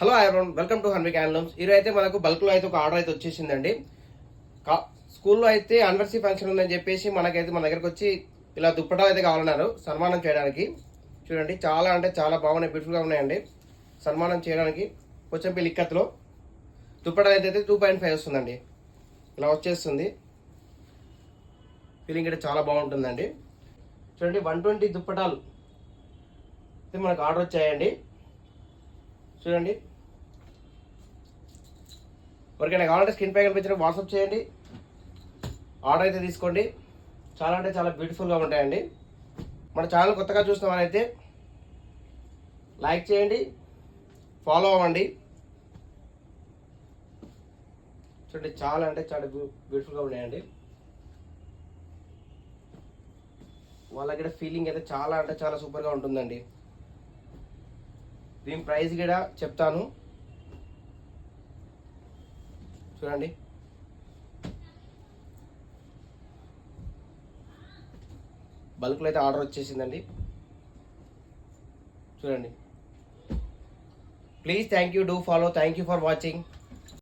Hello everyone, welcome to హన్విక్ handlooms. ఈరోజు అయితే మనకు బల్క్లో అయితే ఒక ఆర్డర్ అయితే వచ్చేసిందండి. స్కూల్లో అయితే యానివర్సరీ ఫంక్షన్ ఉందని చెప్పేసి మనకైతే మన దగ్గరకు వచ్చి ఇలా దుప్పటాలు అయితే కావాలన్నారు సన్మానం చేయడానికి. చూడండి, చాలా అంటే చాలా బాగున్నాయి, బ్యూటిఫుల్గా ఉన్నాయండి. సన్మానం చేయడానికి కొంచెం లిక్కత్లో దుప్పటాలు అయితే 2.5 వస్తుందండి. ఇలా వచ్చేస్తుంది. ఫీలింగ్ అయితే చాలా బాగుంటుందండి. చూడండి, 120 దుప్పటాలు అయితే మనకు ఆర్డర్ వచ్చాయండి. చూడండి, ఎవరికైనా కావాలంటే స్క్రీన్ పై కనిపించిన వాట్సాప్ చేయండి, ఆర్డర్ అయితే తీసుకోండి. చాలా అంటే చాలా బ్యూటిఫుల్గా ఉంటాయండి. మన ఛానల్ కొత్తగా చూసిన వాళ్ళైతే లైక్ చేయండి, ఫాలో అవ్వండి. చూడండి, చాలా అంటే చాలా బ్యూటిఫుల్గా ఉన్నాయండి. వాళ్ళకి కూడా ఫీలింగ్ అయితే చాలా అంటే చాలా సూపర్గా ఉంటుందండి. దీని ప్రైస్ కూడా చెప్తాను, చూడండి. బల్క్లో అయితే ఆర్డర్ వచ్చేసిందండి. చూడండి, please thank you, do follow, thank you for watching.